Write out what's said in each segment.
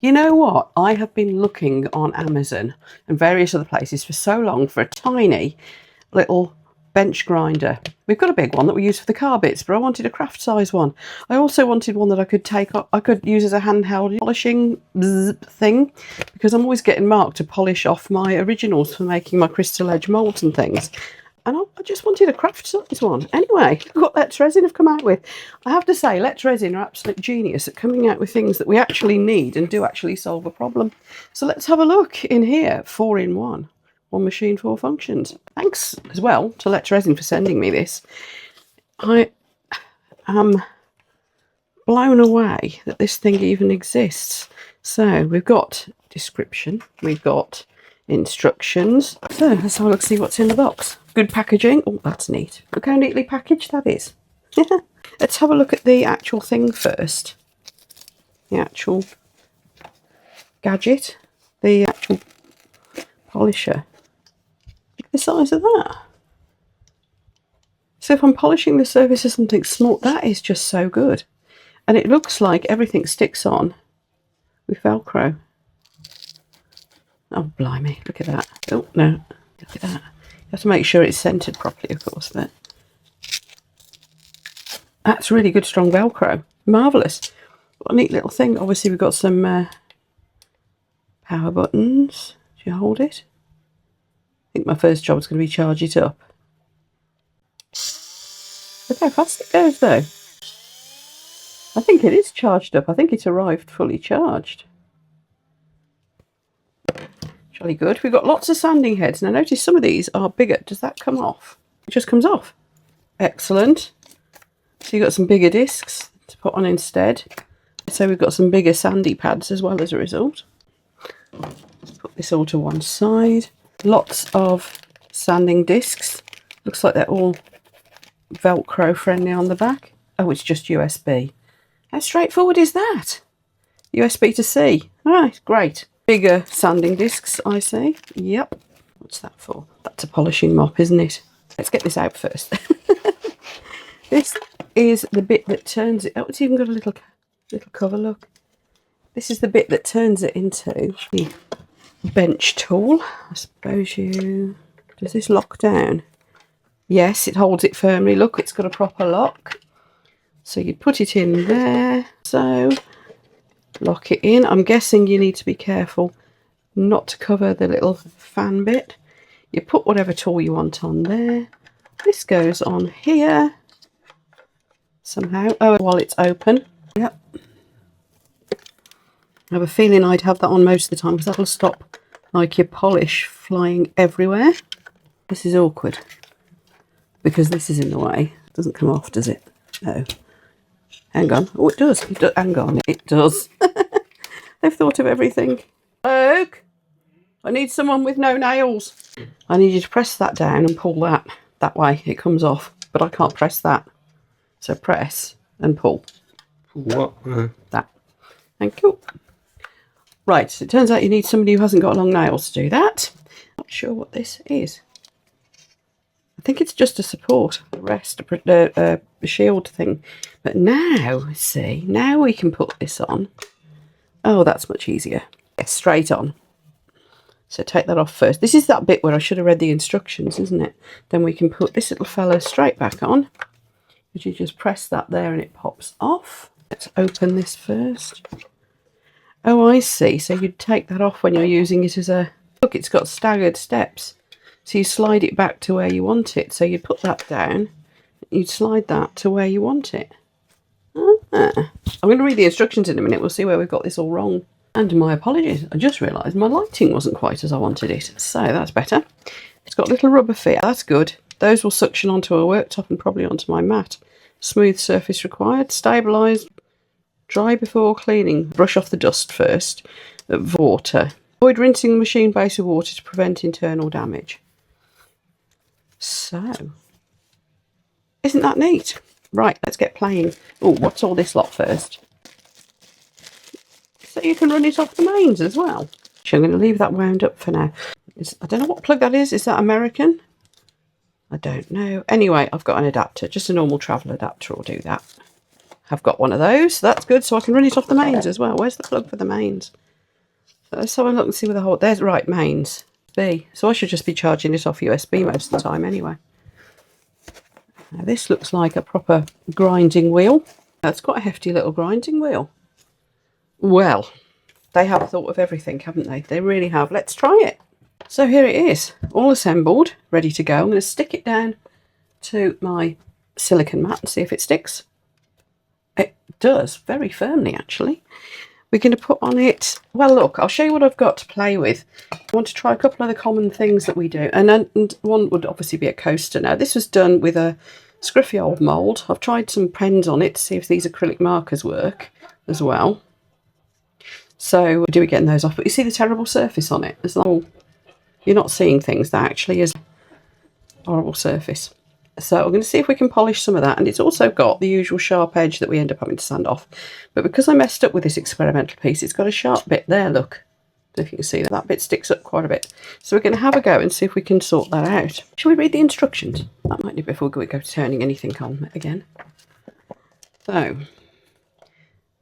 You know what? I have been looking on Amazon and various other places for so long for a tiny little bench grinder. We've got a big one that we use for the car bits, but I wanted a craft size one. I also wanted one that I could use as a handheld polishing thing, because I'm always getting marked to polish off my originals for making my crystal edge molds and things. And I just wanted a craft size one. Anyway, look what Let's Resin have come out with. I have to say, Let's Resin are absolute genius at coming out with things that we actually need and do actually solve a problem. So let's have a look in here. 4-in-1. One machine, 4 functions. Thanks as well to Let's Resin for sending me this. I am blown away that this thing even exists. So we've got description, we've got instructions. So let's have a look, see what's in the box. Good packaging. Oh, that's neat. Look how neatly packaged that is. Let's have a look at the actual thing first. The actual gadget. The actual polisher. Look at the size of that. So if I'm polishing the surface of something small, that is just so good. And it looks like everything sticks on with Velcro. Oh, blimey, look at that. Oh, no, look at that. You have to make sure it's centered properly, of course, but that's really good, strong Velcro. Marvellous. What a neat little thing. Obviously, we've got some power buttons. Do you hold it? I think my first job is going to be charge it up. Look how fast it goes, though. I think it is charged up. I think it's arrived fully charged. Jolly good. We've got lots of sanding heads. Now notice some of these are bigger. Does that come off? It just comes off. Excellent. So you've got some bigger discs to put on instead. So we've got some bigger sandy pads as well as a result. Put this all to one side. Lots of sanding discs. Looks like they're all Velcro friendly on the back. Oh, it's just USB. How straightforward is that? USB to C. All right, great. Bigger sanding discs, I see. Yep. What's that for? That's a polishing mop, isn't it? Let's get this out first. This is the bit that turns it. Oh, it's even got a little cover, look. This is the bit that turns it into the bench tool. I suppose you... Does this lock down? Yes, it holds it firmly. Look, it's got a proper lock. So you put it in there. So... lock it in. I'm guessing you need to be careful not to cover the little fan bit. You put whatever tool you want on there. This goes on here somehow. Oh, while it's open. Yep. I have a feeling I'd have that on most of the time because that'll stop like your polish flying everywhere. This is awkward because this is in the way. It doesn't come off, does it? No. Hang on. Oh, it does. Hang on. It does. They've thought of everything. Look, I need someone with no nails. I need you to press that down and pull that. That way it comes off. But I can't press that. So press and pull. What? That. Thank you. Right, so it turns out you need somebody who hasn't got long nails to do that. Not sure what this is. I think it's just a support, a rest, a shield thing. But now, see, now we can put this on. Oh, that's much easier. Yeah, straight on. So take that off first. This is that bit where I should have read the instructions, isn't it? Then we can put this little fella straight back on. But you just press that there and it pops off. Let's open this first. Oh, I see. So you'd take that off when you're using it as a... Look, it's got staggered steps. So you slide it back to where you want it. So you put that down. You'd slide that to where you want it. I'm going to read the instructions in a minute. We'll see where we've got this all wrong. And my apologies. I just realised my lighting wasn't quite as I wanted it. So that's better. It's got little rubber feet. That's good. Those will suction onto a worktop and probably onto my mat. Smooth surface required. Stabilised. Dry before cleaning. Brush off the dust first. Water. Avoid rinsing the machine base with water to prevent internal damage. So, isn't that neat? Right, let's get playing. Oh, what's all this lot first? So you can run it off the mains as well. So I'm going to leave that wound up for now. I don't know what plug that is. Is that American? I don't know. Anyway, I've got an adapter. Just a normal travel adapter will do that. I've got one of those. So that's good. So I can run it off the mains as well. Where's the plug for the mains? Let's have a look and see where the hole, there's right, mains, B. So I should just be charging it off USB most of the time anyway. Now this looks like a proper grinding wheel. That's quite a hefty little grinding wheel. Well, they have thought of everything, haven't they? They really have. Let's try it. So here it is, all assembled, ready to go. I'm going to stick it down to my silicone mat and see if it sticks. It does, very firmly actually. We're going to put on it, well look, I'll show you what I've got to play with. I want to try a couple of the common things that we do, and one would obviously be a coaster. Now this was done with a scruffy old mould. I've tried some pens on it to see if these acrylic markers work as well. So do we getting those off? But you see the terrible surface on it? It's like, you're not seeing things, that actually is a horrible surface. So we're going to see if we can polish some of that, and it's also got the usual sharp edge that we end up having to sand off. But because I messed up with this experimental piece, it's got a sharp bit there, look. If you can see that, that bit sticks up quite a bit. So we're going to have a go and see if we can sort that out. Shall we read the instructions? That might do before we go turning anything on again. So,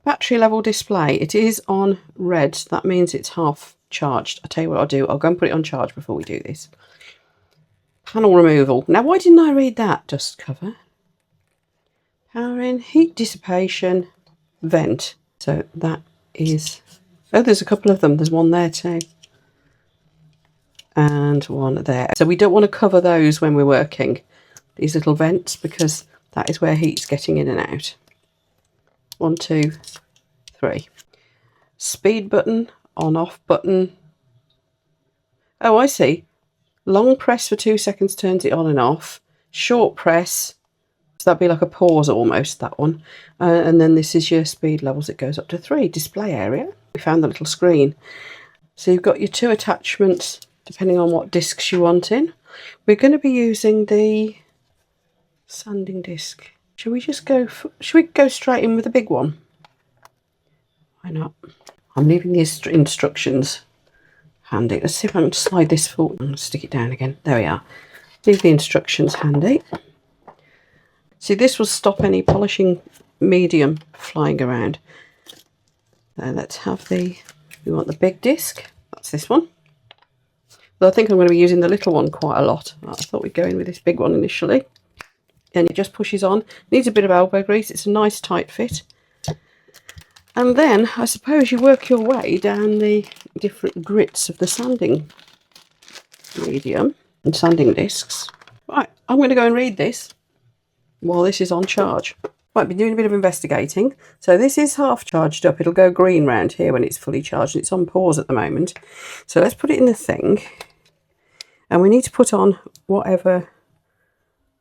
battery level display. It is on red. That means it's half charged. I'll tell you what I'll do. I'll go and put it on charge before we do this. Panel removal. Now, why didn't I read that? Dust cover. Power in, heat dissipation, vent. So that is... Oh, there's a couple of them. There's one there too. And one there. So we don't want to cover those when we're working, these little vents, because that is where heat's getting in and out. 1, 2, 3. Speed button, on off button. Oh, I see. Long press for 2 seconds turns it on and off. Short press, so that'd be like a pause almost, that one. And then this is your speed levels. It goes up to 3. Display area. We found the little screen. So you've got your 2 attachments, depending on what discs you want in. We're going to be using the sanding disc. Should we just go, should we go straight in with the big one? Why not? I'm leaving the instructions handy. Let's see if I can slide this forward and stick it down again. There we are. Leave the instructions handy. See, this will stop any polishing medium flying around. Now let's have we want the big disc. That's this one. Though I think I'm going to be using the little one quite a lot. I thought we'd go in with this big one initially. And it just pushes on. Needs a bit of elbow grease. It's a nice tight fit. And then I suppose you work your way down the different grits of the sanding medium and sanding discs. Right, I'm going to go and read this while this is on charge. Might be doing a bit of investigating. So this is half charged up. It'll go green round here when it's fully charged. It's on pause at the moment. So let's put it in the thing. And we need to put on whatever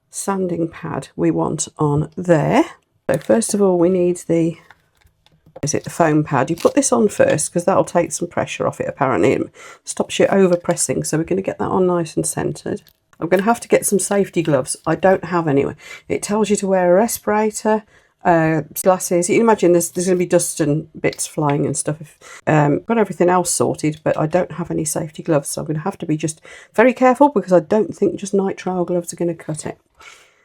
sanding pad we want on there. So first of all, we need the foam pad. You put this on first because that'll take some pressure off it. Apparently it stops you over pressing, so we're going to get that on nice and centered. I'm going to have to get some safety gloves. I don't have any. It tells you to wear a respirator, glasses. You can imagine there's going to be dust and bits flying and stuff. Got everything else sorted, but I don't have any safety gloves, so I'm going to have to be just very careful because I don't think just nitrile gloves are going to cut it.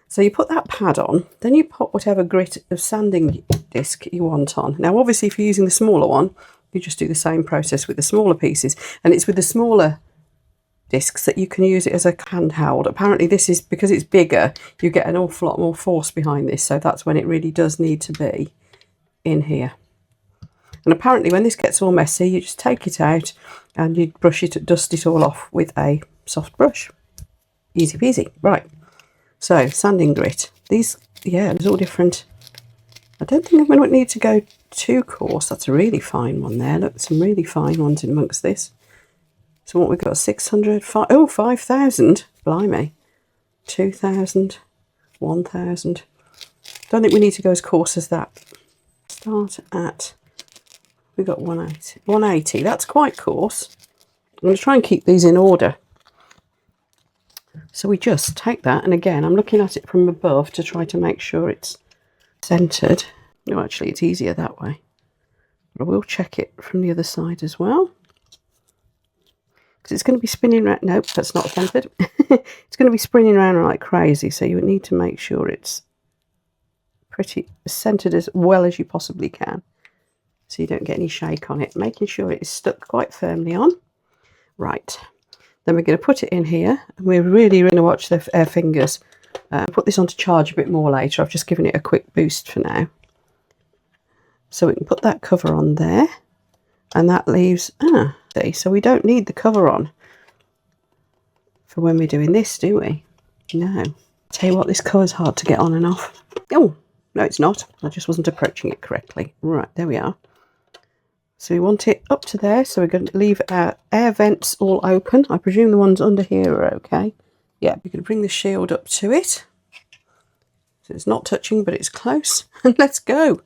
So you put that pad on, then you put whatever grit of sanding disc you want on. Now obviously if you're using the smaller one, you just do the same process with the smaller pieces, and it's with the smaller discs that you can use it as a handheld. Apparently this is, because it's bigger, you get an awful lot more force behind this, so that's when it really does need to be in here. And apparently when this gets all messy, you just take it out and you brush it, dust it all off with a soft brush. Easy peasy. Right. So, sanding grit. These, yeah, there's all different. I don't think I'm going to need to go too coarse. That's a really fine one there. Look, some really fine ones in amongst this. So what we've got, 600, 5,000. Blimey. 2,000, 1,000. Don't think we need to go as coarse as that. Start at, we've got 180. 180, that's quite coarse. I'm going to try and keep these in order. So we just take that, and again, I'm looking at it from above to try to make sure it's centered. No, actually, it's easier that way. But I will check it from the other side as well. Because it's going to be spinning around. Nope, that's not centered. It's going to be spinning around like crazy, so you need to make sure it's pretty centered as well as you possibly can. so you don't get any shake on it, making sure it is stuck quite firmly on. Right, then we're going to put it in here, and we're really going to watch our fingers. Put this on to charge a bit more later. I've just given it a quick boost for now. So we can put that cover on there, and that leaves, see, so we don't need the cover on for when we're doing this, do we? No. Tell you what, this cover's hard to get on and off. Oh, no it's not. I just wasn't approaching it correctly. Right, there we are. So we want it up to there, so we're going to leave our air vents all open. I presume the ones under here are okay. Yeah, we're going to bring the shield up to it. So it's not touching, but it's close. And let's go.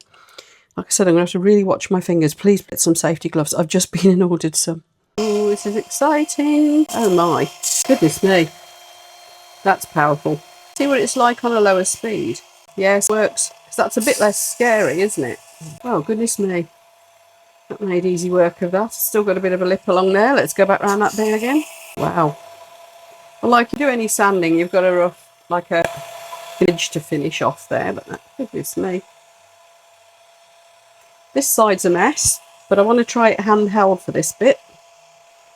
Like I said, I'm going to have to really watch my fingers. Please get some safety gloves. I've just been and ordered some. Oh, this is exciting. Oh my, goodness me. That's powerful. See what it's like on a lower speed. Yes, works. So that's a bit less scary, isn't it? Oh, goodness me. That made easy work of that. Still got a bit of a lip along there. Let's go back round that bit again. Wow. Well, like you do any sanding, you've got a rough, like a edge to finish off there, but goodness me. This side's a mess, but I want to try it handheld for this bit.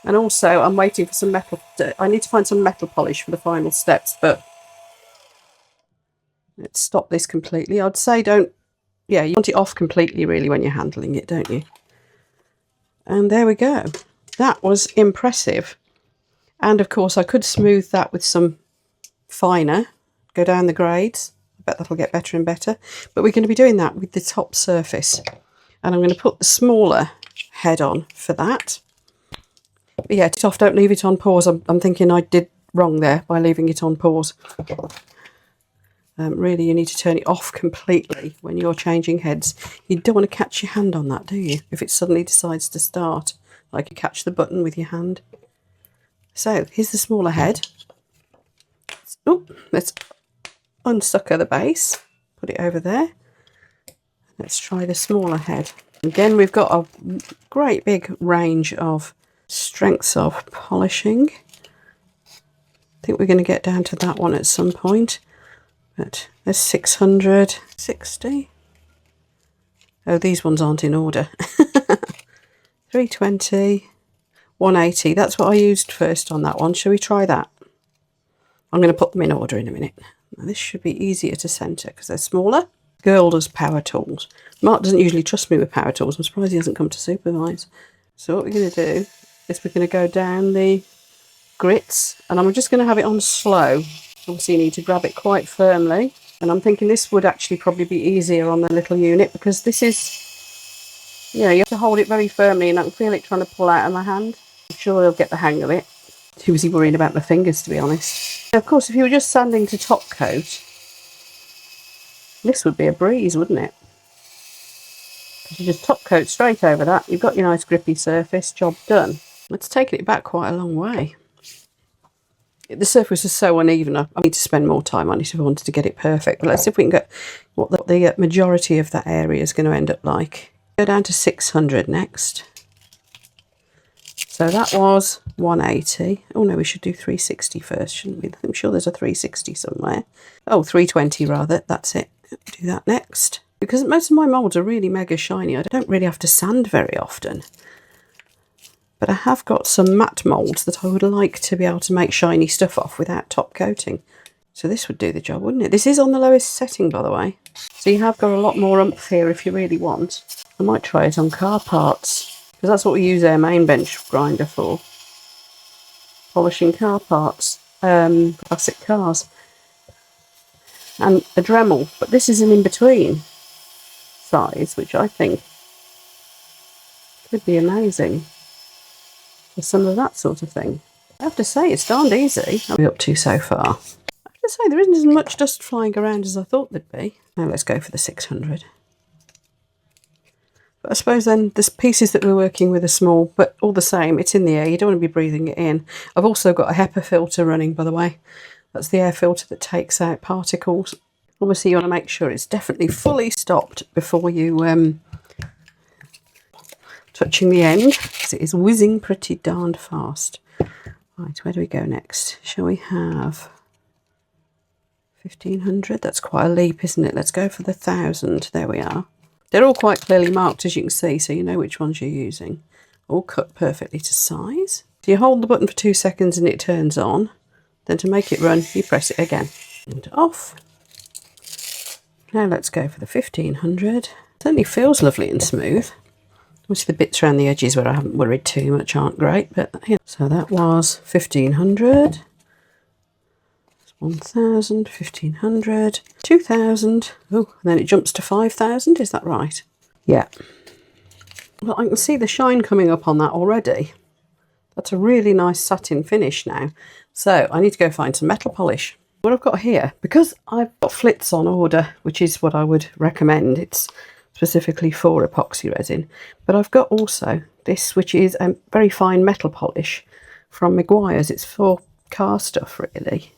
And also, I'm waiting for some metal. I need to find some metal polish for the final steps, but let's stop this completely. I'd say don't, yeah, you want it off completely really when you're handling it, don't you? And there we go. That was impressive. And of course I could smooth that with some finer, go down the grades. I bet that'll get better and better. But we're going to be doing that with the top surface. And I'm going to put the smaller head on for that. But yeah, it's off, don't leave it on pause. I'm thinking I did wrong there by leaving it on pause. Really, you need to turn it off completely when you're changing heads. You don't want to catch your hand on that, do you? If it suddenly decides to start, like you catch the button with your hand. So, here's the smaller head. Oh, let's unsucker the base. Put it over there. Let's try the smaller head. Again, we've got a great big range of strengths of polishing. I think we're going to get down to that one at some point. But there's 660. Oh, these ones aren't in order. 320, 180. That's what I used first on that one. Shall we try that? I'm going to put them in order in a minute. Now, this should be easier to centre because they're smaller. Girl does power tools. Mark doesn't usually trust me with power tools. I'm surprised he hasn't come to supervise. So what we're going to do is we're going to go down the grits, and I'm just going to have it on slow. Obviously you need to grab it quite firmly, and I'm thinking this would actually probably be easier on the little unit because this is, you know, you have to hold it very firmly and I can feel it trying to pull out of my hand. I'm sure I'll get the hang of it. Too busy worrying about my fingers, to be honest. Of course, if you were just sanding to top coat, this would be a breeze, wouldn't it? Because you just top coat straight over that, you've got your nice grippy surface, job done. It's taken it back quite a long way. The surface is so uneven, I need to spend more time on it if I wanted to get it perfect. But let's see if we can get what the majority of that area is going to end up like. Go down to 600 next. So that was 180. Oh no, we should do 360 first, shouldn't we? I'm sure there's a 360 somewhere. Oh, 320 rather, that's it. Do that next. Because most of my moulds are really mega shiny, I don't really have to sand very often. But I have got some matte moulds that I would like to be able to make shiny stuff off without top coating. So this would do the job, wouldn't it? This is on the lowest setting, by the way. So you have got a lot more oomph here if you really want. I might try it on car parts, because that's what we use our main bench grinder for. Polishing car parts, classic cars. And a Dremel, but this is an in-between size, which I think could be amazing. Some of that sort of thing. I have to say, it's darned easy. What are we up to so far? I have to say, there isn't as much dust flying around as I thought there'd be. Now let's go for the 600. But I suppose then the pieces that we're working with are small, but all the same, it's in the air. You don't want to be breathing it in. I've also got a HEPA filter running, by the way. That's the air filter that takes out particles. Obviously, you want to make sure it's definitely fully stopped before you touching the end, because it is whizzing pretty darned fast. Right, where do we go next? Shall we have 1500? That's quite a leap, isn't it? Let's go for the 1000. There we are. They're all quite clearly marked, as you can see, so you know which ones you're using. All cut perfectly to size. So you hold the button for 2 seconds and it turns on. Then to make it run, you press it again. And off. Now let's go for the 1500. Certainly feels lovely and smooth. Obviously the bits around the edges where I haven't worried too much aren't great, but yeah. So that was 1500. 1000, 1500, 2000. Oh, and then it jumps to 5000. Is that right? Yeah. Well, I can see the shine coming up on that already. That's a really nice satin finish now. So I need to go find some metal polish. What I've got here, because I've got flits on order, which is what I would recommend. It's specifically for epoxy resin. But I've got also this, which is a very fine metal polish from Meguiar's. It's for car stuff, really.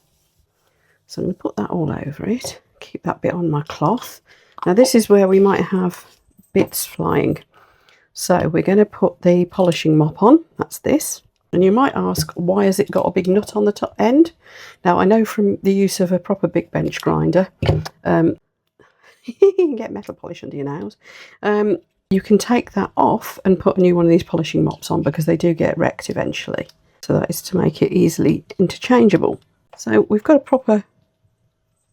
So I'm going to put that all over it. Keep that bit on my cloth. Now this is where we might have bits flying. So we're going to put the polishing mop on. That's this. And you might ask, why has it got a big nut on the top end? Now, I know from the use of a proper big bench grinder, you can get metal polish under your nails. You can take that off and put a new one of these polishing mops on because they do get wrecked eventually. So that is to make it easily interchangeable. So we've got a proper,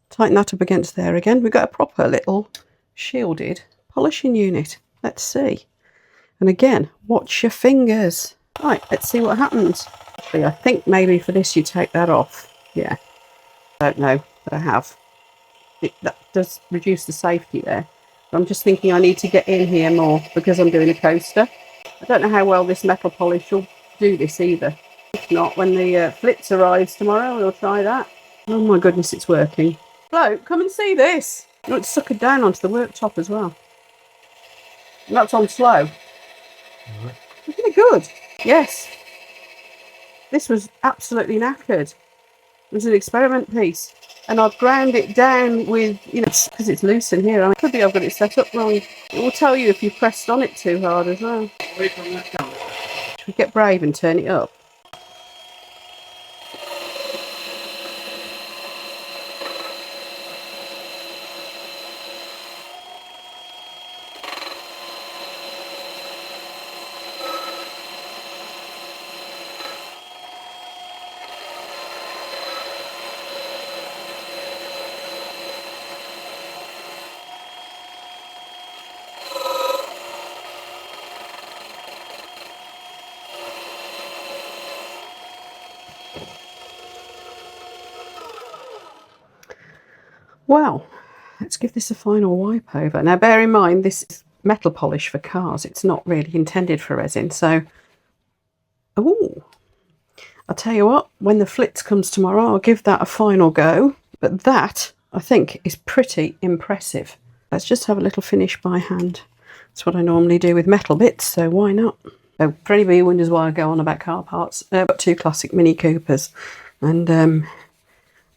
tighten that up against there again. We've got a proper little shielded polishing unit. Let's see. And again, watch your fingers. Right, let's see what happens. Actually, I think maybe for this you take that off. Yeah, I don't know, but I have. That does reduce the safety there. But I'm just thinking I need to get in here more because I'm doing a coaster. I don't know how well this metal polish will do this either. If not, when the flits arrives tomorrow, we'll try that. Oh my goodness, it's working. Bloke, come and see this. Oh, it's suckered down onto the worktop as well. And that's on slow. Isn't it good? Yes. This was absolutely knackered. It was an experiment piece. And I've ground it down with, you know, because it's loose in here. I mean, it could be I've got it set up wrong. It will tell you if you pressed on it too hard as well. Away from that camera. Should we get brave and turn it up? Well, let's give this a final wipe over. Now bear in mind this is metal polish for cars. It's not really intended for resin. So, oh, I'll tell you what, when the flits comes tomorrow, I'll give that a final go. But that, I think, is pretty impressive. Let's just have a little finish by hand. That's what I normally do with metal bits, so why not? So for anybody who wonders why I go on about car parts, I've got 2 classic Mini Coopers. And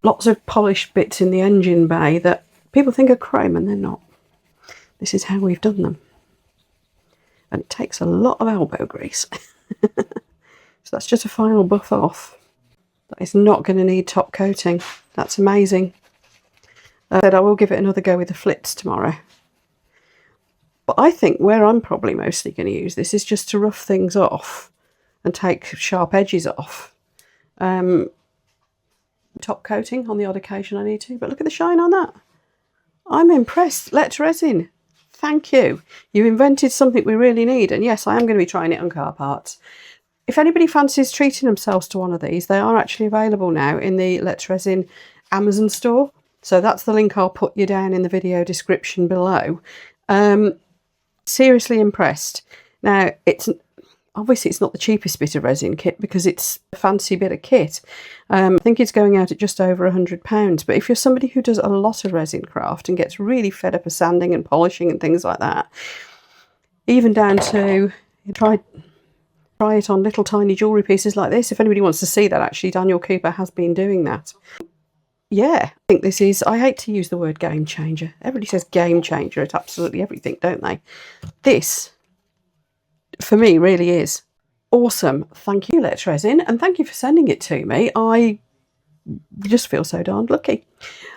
lots of polished bits in the engine bay that people think are chrome and they're not. This is how we've done them. And it takes a lot of elbow grease. So that's just a final buff off. That is not going to need top coating. That's amazing. I said I will give it another go with the flits tomorrow. But I think where I'm probably mostly going to use this is just to rough things off and take sharp edges off. Top coating on the odd occasion I need to, but look at the shine on that. I'm impressed. Let's Resin, thank you. You invented something we really need, and yes, I am going to be trying it on car parts. If anybody fancies treating themselves to one of these, they are actually available now in the Let's Resin Amazon store. So that's the link I'll put you down in the video description below. Seriously impressed. Now, obviously it's not the cheapest bit of resin kit because it's a fancy bit of kit. I think it's going out at just over £100. But if you're somebody who does a lot of resin craft and gets really fed up of sanding and polishing and things like that, even down to try it on little tiny jewellery pieces like this. If anybody wants to see that, actually Daniel Cooper has been doing that. Yeah, I think this is, I hate to use the word game changer. Everybody says game changer at absolutely everything, don't they? This, for me, really is awesome. Thank you, Let's Resin, and thank you for sending it to me. I we just feel so darned lucky.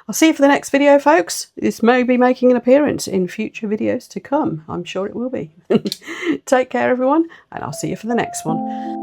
I'll see you for the next video, folks. This may be making an appearance in future videos to come. I'm sure it will be. Take care, everyone, and I'll see you for the next one.